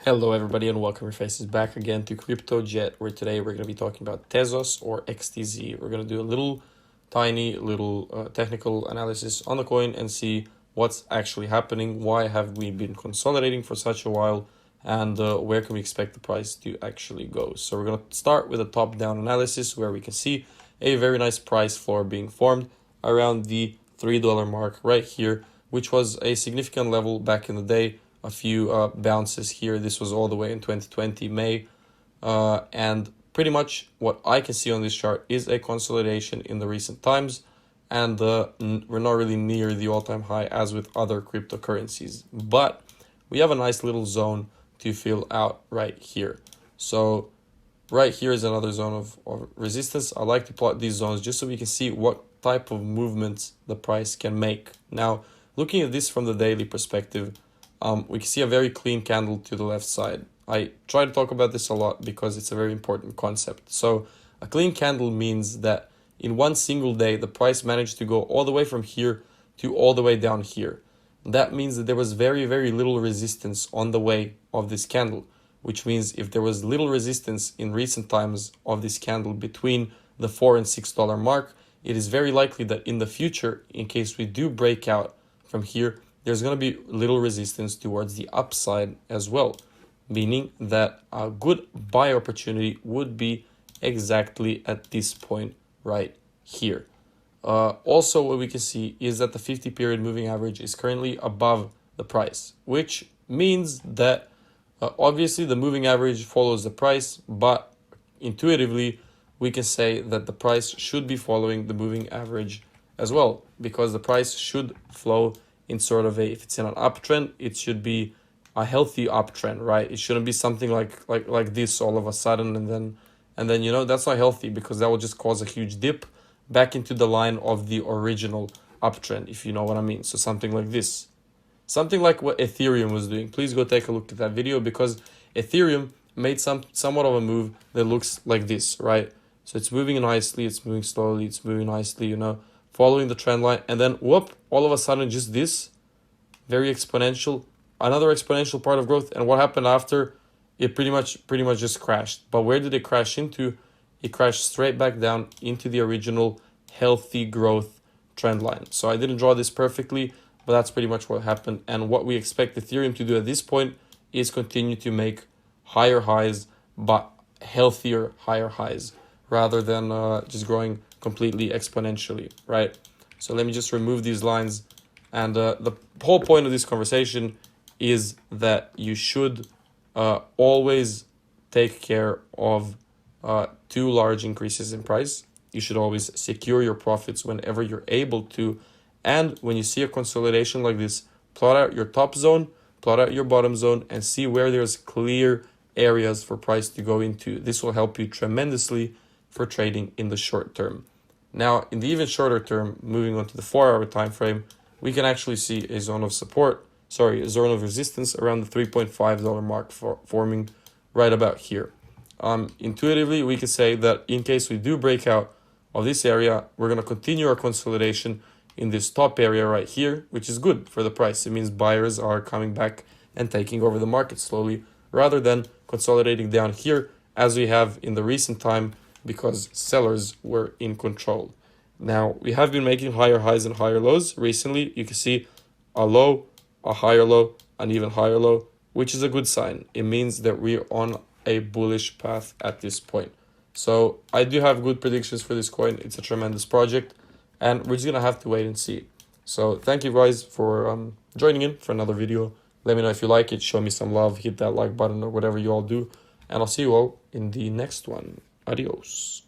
Hello everybody and welcome your faces back again to Crypto Jet, where today we're going to be talking about Tezos or XTZ. We're going to do a little technical analysis on the coin and see what's actually happening, why have we been consolidating for such a while, and where can we expect the price to actually go. So we're going to start with a top-down analysis where we can see a very nice price floor being formed around the $3 mark right here, which was a significant level back in the day. A few bounces here. This was all the way in 2020 May, and pretty much what I can see on this chart is a consolidation in the recent times, and we're not really near the all-time high as with other cryptocurrencies, but we have a nice little zone to fill out right here. So right here is another zone of resistance. I like to plot these zones just so we can see what type of movements the price can make. Now, looking at this from the daily perspective, we can see a very clean candle to the left side. I try to talk about this a lot because it's a very important concept. So a clean candle means that in one single day, the price managed to go all the way from here to all the way down here. That means that there was very, very little resistance on the way of this candle, which means if there was little resistance in recent times of this candle between the $4 and $6 mark, it is very likely that in the future, in case we do break out from here, there's going to be little resistance towards the upside as well, meaning that a good buy opportunity would be exactly at this point right here. Also, what we can see is that the 50-period moving average is currently above the price, which means that obviously the moving average follows the price, but intuitively we can say that the price should be following the moving average as well, because the price should flow in sort of if it's in an uptrend, it should be a healthy uptrend, right? It shouldn't be something like this all of a sudden and then that's not healthy, because that will just cause a huge dip back into the line of the original uptrend, if you know what I mean. So something like this, something like what Ethereum was doing. Please go take a look at that video, because Ethereum made somewhat of a move that looks like this, right? So it's moving nicely, it's moving slowly, it's moving nicely, following the trend line, and then whoop, all of a sudden just this very exponential, another exponential part of growth. And what happened after? It pretty much just crashed. But where did it crash into? It crashed straight back down into the original healthy growth trend line. So I didn't draw this perfectly, but that's pretty much what happened. And what we expect Ethereum to do at this point is continue to make higher highs, but healthier higher highs, rather than just growing completely exponentially, right? So let me just remove these lines. And the whole point of this conversation is that you should always take care of too large increases in price. You should always secure your profits whenever you're able to. And when you see a consolidation like this, plot out your top zone, plot out your bottom zone, and see where there's clear areas for price to go into. This will help you tremendously for trading in the short term. Now, in the even shorter term, moving on to the 4-hour time frame, we can actually see a zone of a zone of resistance around the $3.5 mark forming right about here. Intuitively, we can say that in case we do break out of this area, we're going to continue our consolidation in this top area right here, which is good for the price. It means buyers are coming back and taking over the market slowly, rather than consolidating down here as we have in the recent time, because sellers were in control. Now, we have been making higher highs and higher lows. Recently, you can see a low, a higher low, an even higher low, which is a good sign. It means that we're on a bullish path at this point. So I do have good predictions for this coin. It's a tremendous project, and we're just going to have to wait and see. So thank you guys for joining in for another video. Let me know if you like it. Show me some love. Hit that like button or whatever you all do. And I'll see you all in the next one. Adios.